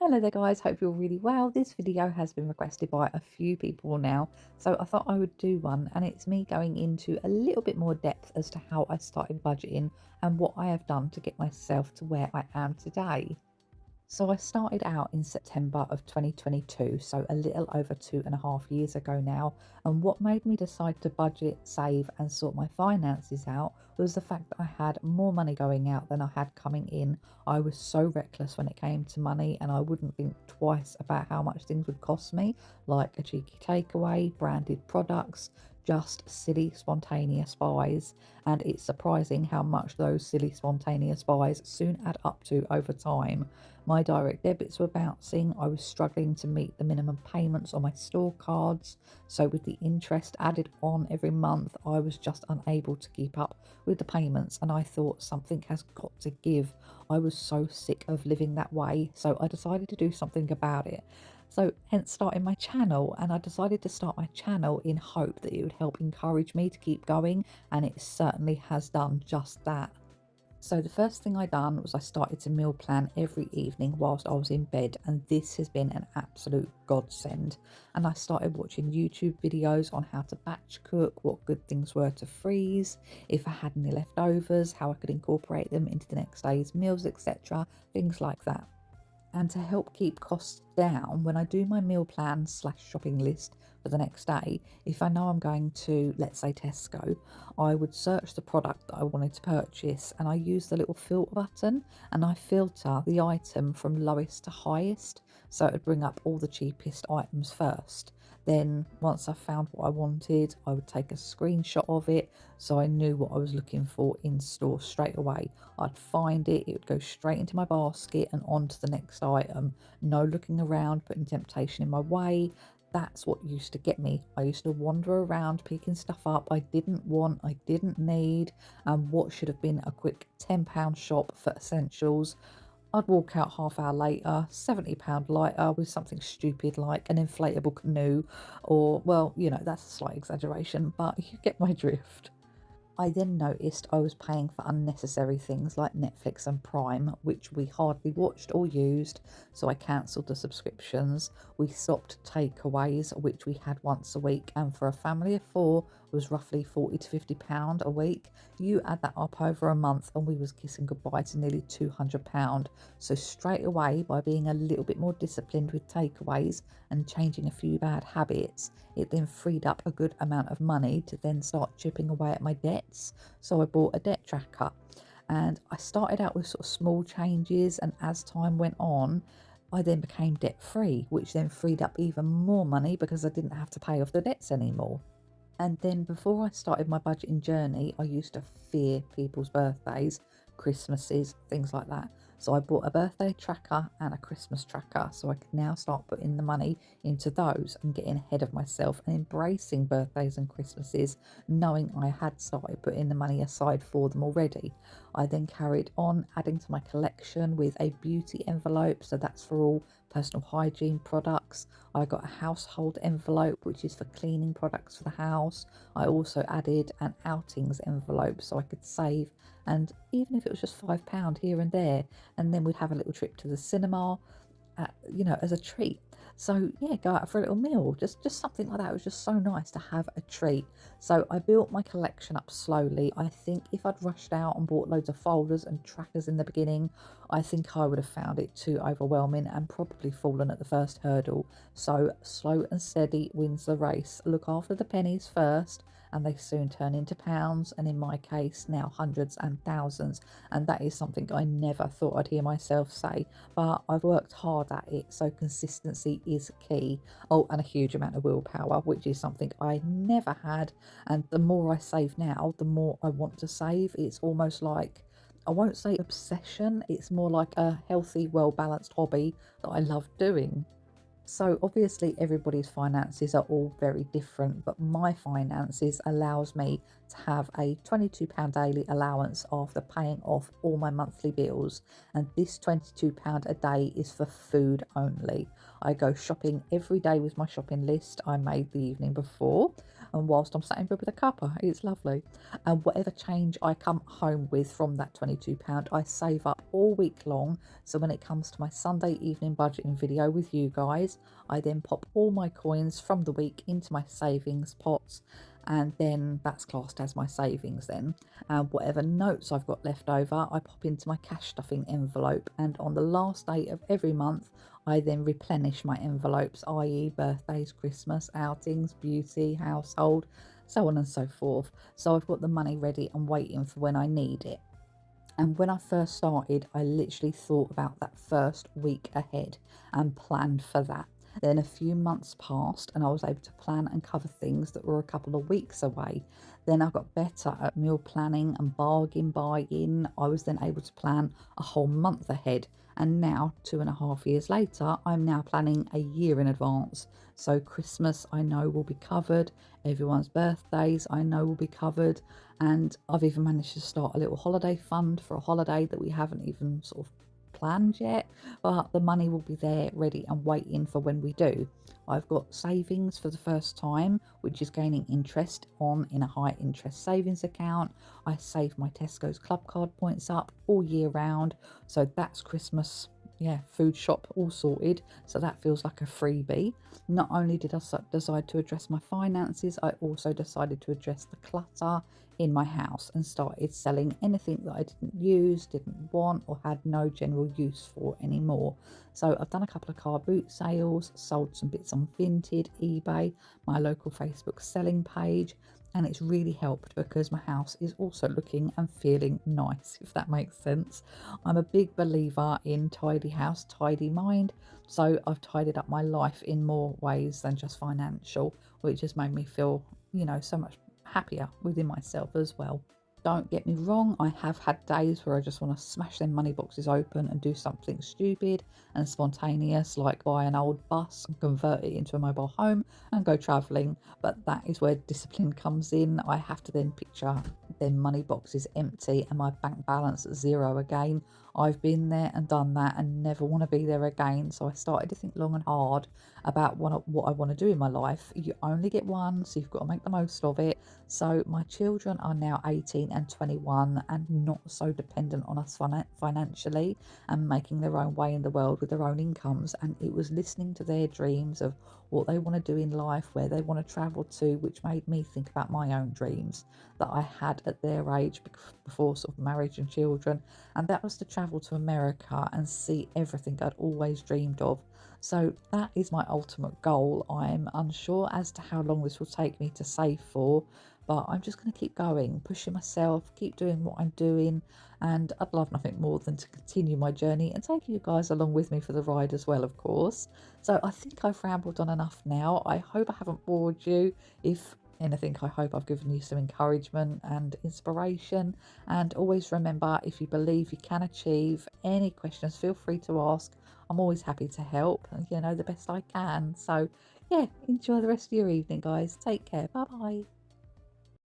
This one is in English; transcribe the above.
Hello there guys, hope you're really well. This video has been requested by a few people now, so I thought I would do one, and it's me going into a little bit more depth as to how I started budgeting and what I have done to get myself to where I am today. So I started out in September of 2022, so a little over 2.5 years ago now. And what made me decide to budget, save, and sort my finances out was the fact that I had more money going out than I had coming in. I was so reckless when it came to money, and I wouldn't think twice about how much things would cost me, like a cheeky takeaway, branded products, just silly spontaneous buys. And it's surprising how much those silly spontaneous buys soon add up to over time. My direct debits were bouncing. I was struggling to meet the minimum payments on my store cards. So, with the interest added on every month, I was just unable to keep up with the payments. And I thought something has got to give. I was so sick of living that way. So, I decided to do something about it. So, hence starting my channel. And I decided to start my channel in hope that it would help encourage me to keep going. And it certainly has done just that. So the first thing I done was I started to meal plan every evening whilst I was in bed, and this has been an absolute godsend. And I started watching YouTube videos on how to batch cook, what good things were to freeze, if I had any leftovers, how I could incorporate them into the next day's meals, etc. Things like that. And to help keep costs down, when I do my meal plan slash shopping list for the next day, if I know I'm going to, let's say, Tesco, I would search the product that I wanted to purchase, and I use the little filter button, and I filter the item from lowest to highest. So it would bring up all the cheapest items first. Then once I found what I wanted, I would take a screenshot of it so I knew what I was looking for in store straight away. I'd find it, it would go straight into my basket and on to the next item. No looking around, putting temptation in my way. That's what used to get me. I used to wander around picking stuff up I didn't want, I didn't need, and what should have been a quick £10 shop for essentials. I'd walk out half hour later, £70 lighter, with something stupid like an inflatable canoe, or, well, that's a slight exaggeration, but you get my drift. I then noticed I was paying for unnecessary things like Netflix and Prime, which we hardly watched or used, so I cancelled the subscriptions. We stopped takeaways, which we had once a week, and for a family of four was roughly £40 to £50 a week. You add that up over a month, and we was kissing goodbye to nearly £200. So straight away, by being a little bit more disciplined with takeaways and changing a few bad habits, it then freed up a good amount of money to then start chipping away at my debts. So I bought a debt tracker, and I started out with sort of small changes, and as time went on, I then became debt free, which then freed up even more money because I didn't have to pay off the debts anymore. And then before I started my budgeting journey, I used to fear people's birthdays, Christmases, things like that. So I bought a birthday tracker and a Christmas tracker so I could now start putting the money into those and getting ahead of myself and embracing birthdays and Christmases, knowing I had started putting the money aside for them already. I then carried on adding to my collection with a beauty envelope, so that's for all personal hygiene products. I got a household envelope, which is for cleaning products for the house. I also added an outings envelope so I could save, and even if it was just £5 here and there, and then we'd have a little trip to the cinema, as a treat. So yeah, go out for a little meal, just something like that. It was just so nice to have a treat. So I built my collection up slowly. I think if I'd rushed out and bought loads of folders and trackers in the beginning, I think I would have found it too overwhelming and probably fallen at the first hurdle. So slow and steady wins the race. Look after the pennies first, and they soon turn into pounds, and in my case now hundreds and thousands. And that is something I never thought I'd hear myself say, but I've worked hard at it, so consistency is key. Oh, and a huge amount of willpower, which is something I never had. And the more I save now, the more I want to save. It's almost like, I won't say obsession, it's more like a healthy, well balanced hobby that I love doing. So obviously everybody's finances are all very different, but my finances allows me to have a £22 daily allowance after paying off all my monthly bills. And this £22 a day is for food only. I go shopping every day with my shopping list I made the evening before. and whilst I'm sat in bed with a cuppa, it's lovely. And whatever change I come home with from that £22, I save up all week long. So when it comes to my Sunday evening budgeting video with you guys, I then pop all my coins from the week into my savings pots, and then that's classed as my savings then. And whatever notes I've got left over, I pop into my cash stuffing envelope, and on the last day of every month I then replenish my envelopes, i.e. birthdays, Christmas, outings, beauty, household, so on and so forth. So I've got the money ready and waiting for when I need it. And when I first started, I literally thought about that first week ahead and planned for that. Then a few months passed and I was able to plan and cover things that were a couple of weeks away. Then I got better at meal planning and bargain buying. I was then able to plan a whole month ahead. And now, 2.5 years later, I'm now planning a year in advance. So Christmas I know will be covered. Everyone's birthdays I know will be covered. And I've even managed to start a little holiday fund for a holiday that we haven't even sort of planned yet, but the money will be there ready and waiting for when we do. I've got savings for the first time, which is gaining interest on in a high interest savings account. I save my Tesco's club card points up all year round, so that's Christmas, yeah, food shop all sorted. So that feels like a freebie. Not only did I decide to address my finances, I also decided to address the clutter in my house and started selling anything that I didn't use, didn't want, or had no general use for anymore. So I've done a couple of car boot sales, sold some bits on Vinted, eBay, my local Facebook selling page, and it's really helped because my house is also looking and feeling nice, if that makes sense. I'm a big believer in tidy house, tidy mind, so I've tidied up my life in more ways than just financial, which has made me feel, so much happier within myself as well. Don't get me wrong, I have had days where I just want to smash them money boxes open and do something stupid and spontaneous, like buy an old bus and convert it into a mobile home and go travelling. But that is where discipline comes in. I have to then picture them money boxes empty and my bank balance at zero again. I've been there and done that and never want to be there again. So I started to think long and hard about what I want to do in my life. You only get one, so you've got to make the most of it. So my children are now 18 and 21 and not so dependent on us financially and making their own way in the world with their own incomes. And it was listening to their dreams of what they want to do in life, where they want to travel to, which made me think about my own dreams that I had at their age before sort of marriage and children. And that was to travel to America and see everything I'd always dreamed of. So that is my ultimate goal. I'm unsure as to how long this will take me to save for, but I'm just going to keep going, pushing myself, keep doing what I'm doing, and I'd love nothing more than to continue my journey and take you guys along with me for the ride as well, of course. So I think I've rambled on enough now. I hope I haven't bored you. If anything, I hope I've given you some encouragement and inspiration. And always remember, if you believe you can achieve any questions, feel free to ask. I'm always happy to help, the best I can. So, yeah, enjoy the rest of your evening, guys. Take care. Bye bye.